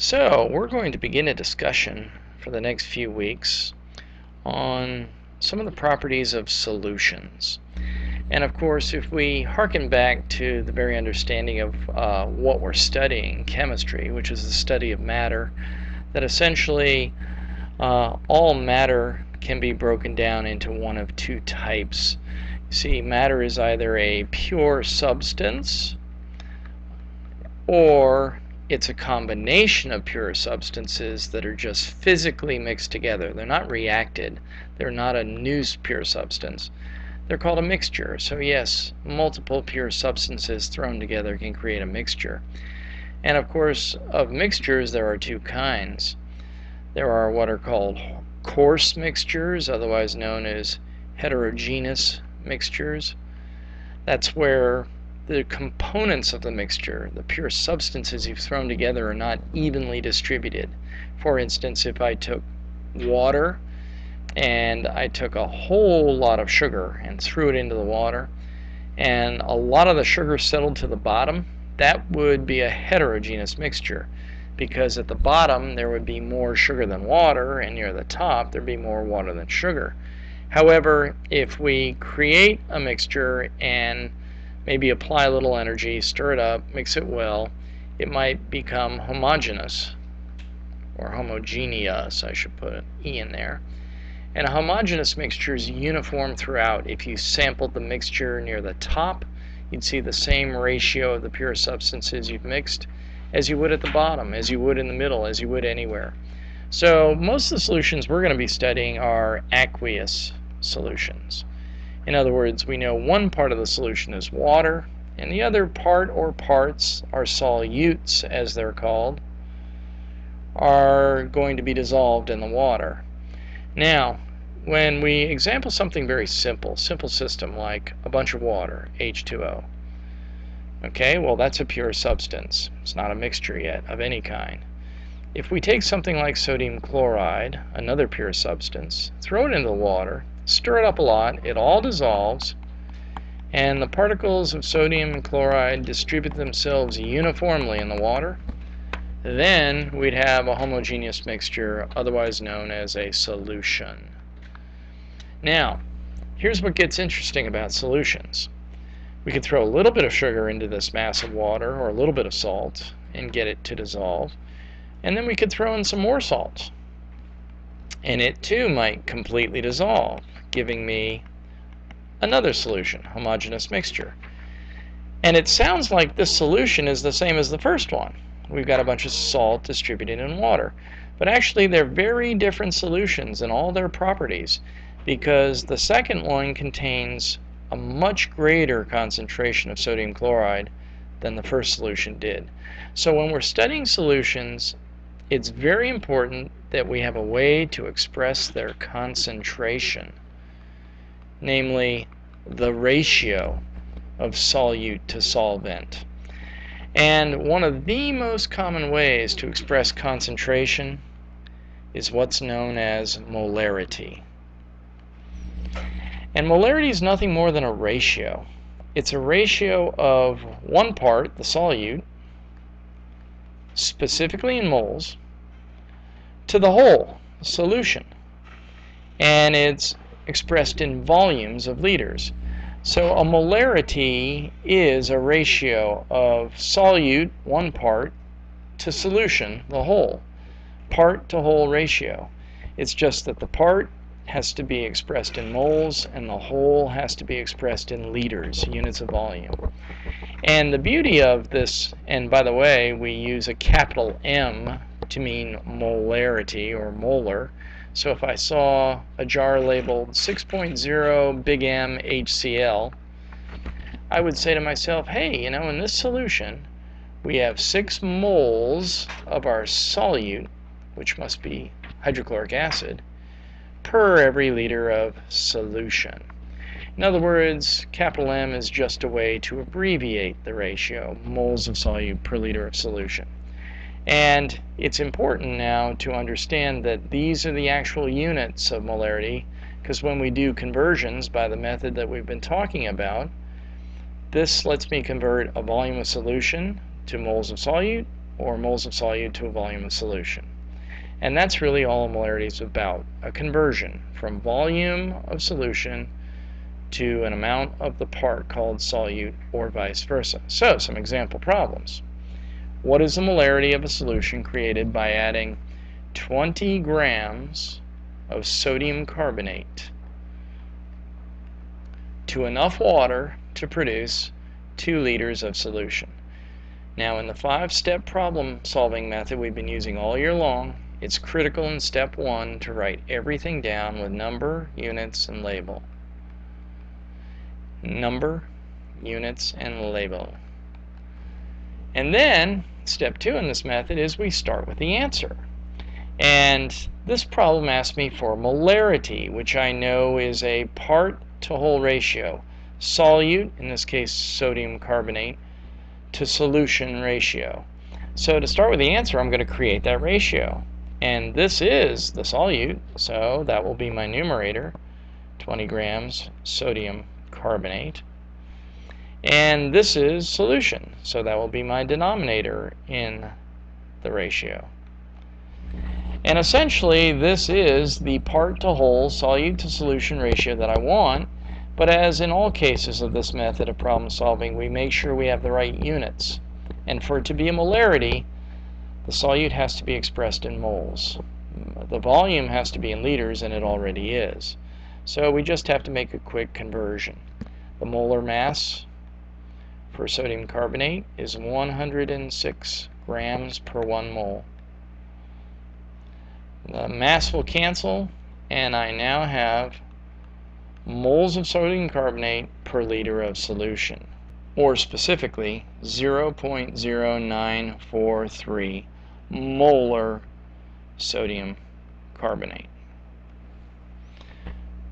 So, we're going to begin a discussion for the next few weeks on some of the properties of solutions. And of course, if we harken back to the very understanding of what we're studying, chemistry, which is the study of matter, that essentially all matter can be broken down into one of two types. You see, matter is either a pure substance or it's a combination of pure substances that are just physically mixed together. They're not reacted. They're not a new pure substance. They're called a mixture. So yes, multiple pure substances thrown together can create a mixture. And of course, of mixtures, there are two kinds. There are what are called coarse mixtures, otherwise known as heterogeneous mixtures. That's where the components of the mixture, the pure substances you've thrown together, are not evenly distributed. For instance, if I took water and I took a whole lot of sugar and threw it into the water, and a lot of the sugar settled to the bottom, that would be a heterogeneous mixture, because at the bottom there would be more sugar than water, and near the top there'd be more water than sugar. However, if we create a mixture and maybe apply a little energy, stir it up, mix it well, it might become homogeneous, or homogeneous, I should put an E in there. And a homogeneous mixture is uniform throughout. If you sampled the mixture near the top, you'd see the same ratio of the pure substances you've mixed as you would at the bottom, as you would in the middle, as you would anywhere. So most of the solutions we're going to be studying are aqueous solutions. In other words, we know one part of the solution is water, and the other part or parts are solutes, as they're called, are going to be dissolved in the water. Now, when we example something very simple system like a bunch of water, H2O, okay, well that's a pure substance. It's not a mixture yet of any kind. If we take something like sodium chloride, another pure substance, throw it into the water, stir it up a lot, it all dissolves, and the particles of sodium chloride distribute themselves uniformly in the water, then we'd have a homogeneous mixture, otherwise known as a solution. Now, here's what gets interesting about solutions. We could throw a little bit of sugar into this mass of water, or a little bit of salt, and get it to dissolve, and then we could throw in some more salt, and it too might completely dissolve, giving me another solution, homogeneous mixture. And it sounds like this solution is the same as the first one. We've got a bunch of salt distributed in water. But actually they're very different solutions in all their properties, because the second one contains a much greater concentration of sodium chloride than the first solution did. So when we're studying solutions, it's very important that we have a way to express their concentration, namely the ratio of solute to solvent. And one of the most common ways to express concentration is what's known as molarity. And molarity is nothing more than a ratio. It's a ratio of one part, the solute, specifically in moles, to the whole solution. And it's expressed in volumes of liters. So a molarity is a ratio of solute, one part, to solution, the whole. Part to whole ratio. It's just that the part has to be expressed in moles and the whole has to be expressed in liters, units of volume. And the beauty of this, and by the way, we use a capital M to mean molarity or molar. So if I saw a jar labeled 6.0 big M HCl, I would say to myself, hey, in this solution, we have 6 moles of our solute, which must be hydrochloric acid, per every liter of solution. In other words, capital M is just a way to abbreviate the ratio, moles of solute per liter of solution. And it's important now to understand that these are the actual units of molarity, because when we do conversions by the method that we've been talking about, this lets me convert a volume of solution to moles of solute, or moles of solute to a volume of solution. And that's really all molarity is about, a conversion from volume of solution to an amount of the part called solute, or vice versa. So, some example problems. What is the molarity of a solution created by adding 20 grams of sodium carbonate to enough water to produce 2 liters of solution? Now, in the 5-step problem solving method we've been using all year long, it's critical in step 1 to write everything down with number, units, and label. Number, units, and label. And then, step 2 in this method is we start with the answer. And this problem asks me for molarity, which I know is a part-to-whole ratio. Solute, in this case sodium carbonate, to solution ratio. So to start with the answer, I'm going to create that ratio. And this is the solute, so that will be my numerator, 20 grams sodium carbonate. And this is solution, so that will be my denominator in the ratio. And essentially, this is the part-to-whole solute to solution ratio that I want, but as in all cases of this method of problem solving, we make sure we have the right units. And for it to be a molarity, the solute has to be expressed in moles. The volume has to be in liters, and it already is. So we just have to make a quick conversion. The molar mass for sodium carbonate is 106 grams per 1 mole. The mass will cancel, and I now have moles of sodium carbonate per liter of solution, or specifically 0.0943 molar sodium carbonate.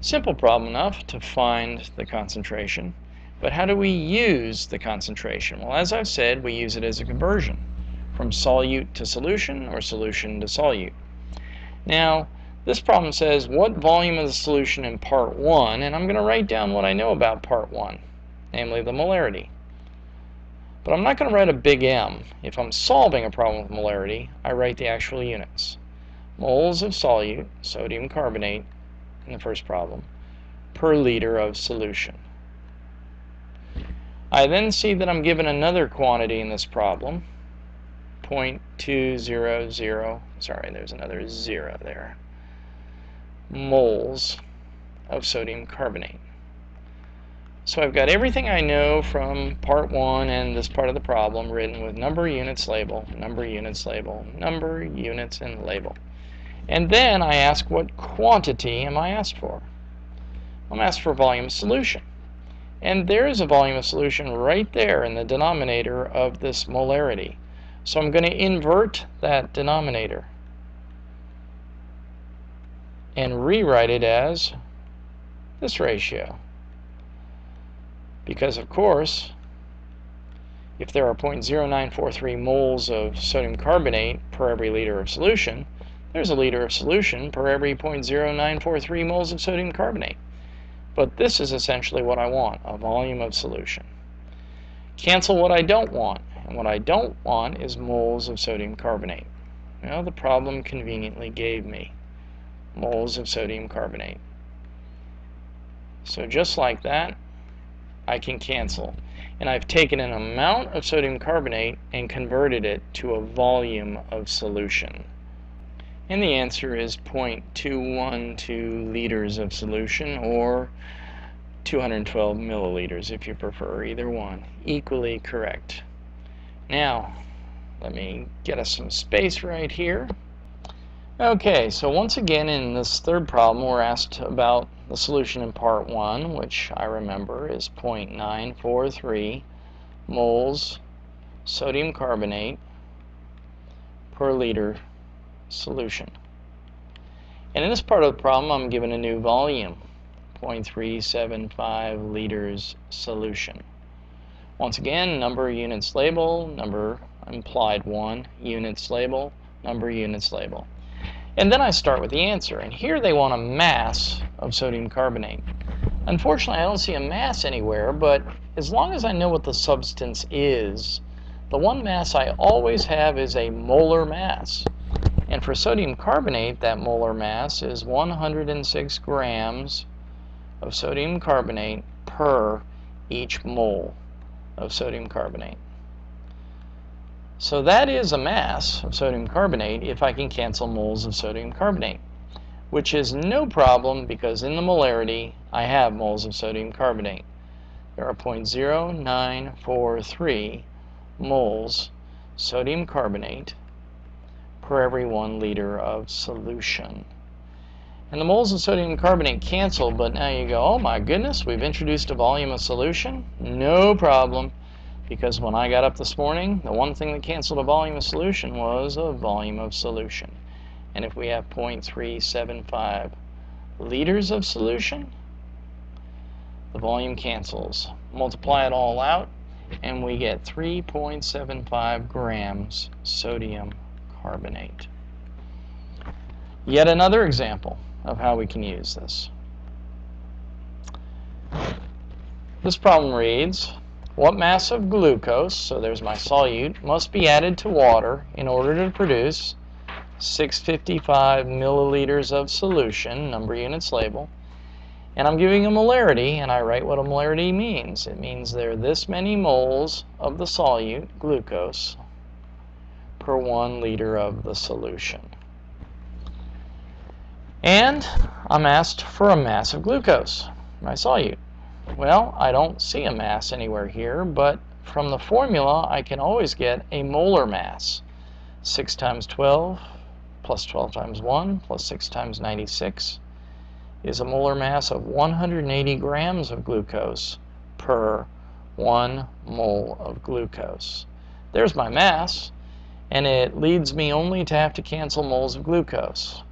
Simple problem enough to find the concentration, but how do we use the concentration? Well, as I've said, we use it as a conversion from solute to solution or solution to solute. Now, this problem says what volume of the solution in part 1, and I'm going to write down what I know about part 1, namely the molarity. But I'm not going to write a big M. If I'm solving a problem with molarity, I write the actual units. Moles of solute, sodium carbonate, in the first problem, per liter of solution. I then see that I'm given another quantity in this problem, 0.200, sorry, there's another 0 there, moles of sodium carbonate. So I've got everything I know from part 1 and this part of the problem written with number, units, label, number, units, label, number, units, and label. And then I ask what quantity am I asked for? I'm asked for volume of solution. And there is a volume of solution right there in the denominator of this molarity. So I'm going to invert that denominator and rewrite it as this ratio. Because, of course, if there are 0.0943 moles of sodium carbonate per every liter of solution, there's a liter of solution per every 0.0943 moles of sodium carbonate. But this is essentially what I want, a volume of solution. Cancel what I don't want, and what I don't want is moles of sodium carbonate. Well, the problem conveniently gave me moles of sodium carbonate. So just like that, I can cancel. And I've taken an amount of sodium carbonate and converted it to a volume of solution. And the answer is 0.212 liters of solution, or 212 milliliters if you prefer, either one. Equally correct. Now, let me get us some space right here. Okay, so once again in this third problem we're asked about the solution in part 1, which I remember is 0.943 moles sodium carbonate per liter solution. And in this part of the problem I'm given a new volume, 0.375 liters solution. Once again, number, units, label, number implied 1, units, label, number, units, label. And then I start with the answer, and here they want a mass of sodium carbonate. Unfortunately, I don't see a mass anywhere, but as long as I know what the substance is, the one mass I always have is a molar mass. And for sodium carbonate, that molar mass is 106 grams of sodium carbonate per each mole of sodium carbonate. So that is a mass of sodium carbonate if I can cancel moles of sodium carbonate, which is no problem because in the molarity I have moles of sodium carbonate. There are 0.0943 moles sodium carbonate per every 1 liter of solution. And the moles of sodium carbonate cancel, but now you go, oh my goodness, we've introduced a volume of solution? No problem, because when I got up this morning, the one thing that canceled a volume of solution was a volume of solution. And if we have 0.375 liters of solution, the volume cancels. Multiply it all out, and we get 3.75 grams sodium carbonate. Yet another example of how we can use this. This problem reads, what mass of glucose, so there's my solute, must be added to water in order to produce 655 milliliters of solution, number units label, and I'm giving a molarity, and I write what a molarity means. It means there are this many moles of the solute, glucose, per 1 liter of the solution. And I'm asked for a mass of glucose, my solute. Well, I don't see a mass anywhere here, but from the formula I can always get a molar mass. 6 times 12 plus 12 times 1 plus 6 times 96 is a molar mass of 180 grams of glucose per 1 mole of glucose. There's my mass, and it leads me only to have to cancel moles of glucose.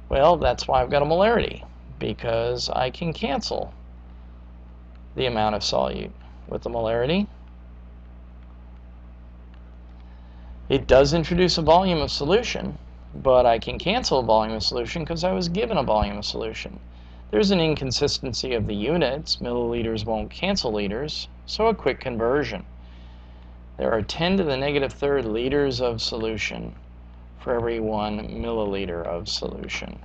Well, that's why I've got a molarity, because I can cancel the amount of solute with the molarity. It does introduce a volume of solution, but I can cancel a volume of solution because I was given a volume of solution. There's an inconsistency of the units. Milliliters won't cancel liters, so a quick conversion. There are 10 to the negative third liters of solution for every 1 milliliter of solution.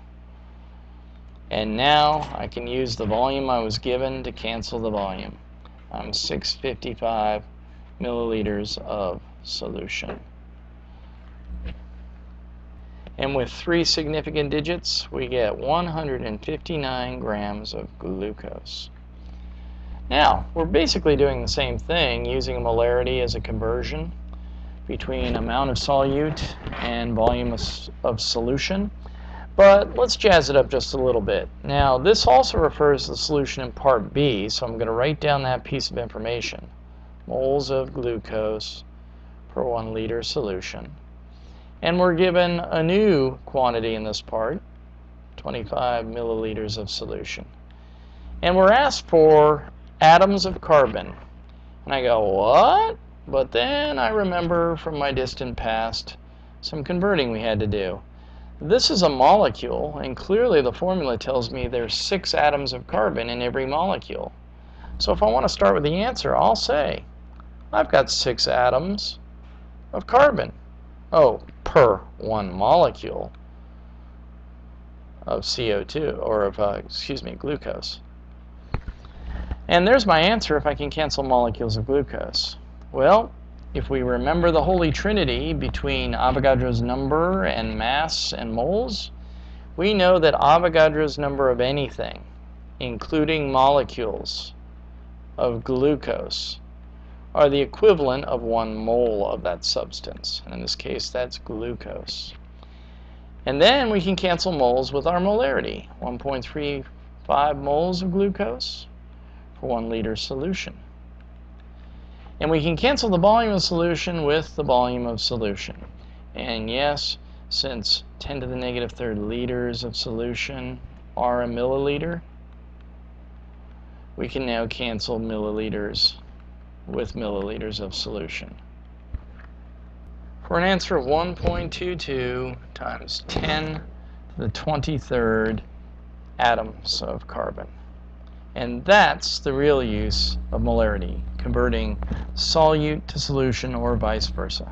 And now I can use the volume I was given to cancel the volume. I'm 655 milliliters of solution. And with 3 significant digits, we get 159 grams of glucose. Now, we're basically doing the same thing, using a molarity as a conversion between amount of solute and volume of solution. But let's jazz it up just a little bit. Now, this also refers to the solution in part B, so I'm going to write down that piece of information. Moles of glucose per 1 liter solution. And we're given a new quantity in this part, 25 milliliters of solution. And we're asked for atoms of carbon. And I go, what? But then I remember from my distant past some converting we had to do. This is a molecule, and clearly the formula tells me there's 6 atoms of carbon in every molecule. So if I want to start with the answer, I'll say, I've got 6 atoms of carbon. Oh, per 1 molecule of CO2, or of, glucose. And there's my answer if I can cancel molecules of glucose. Well, if we remember the holy trinity between Avogadro's number and mass and moles, we know that Avogadro's number of anything, including molecules of glucose, are the equivalent of 1 mole of that substance. And in this case, that's glucose. And then we can cancel moles with our molarity, 1.35 moles of glucose for 1 liter solution. And we can cancel the volume of solution with the volume of solution. And yes, since 10 to the negative third liters of solution are a milliliter, we can now cancel milliliters with milliliters of solution. For an answer of 1.22 times 10 to the 23rd atoms of carbon. And that's the real use of molarity. converting solute to solution or vice versa.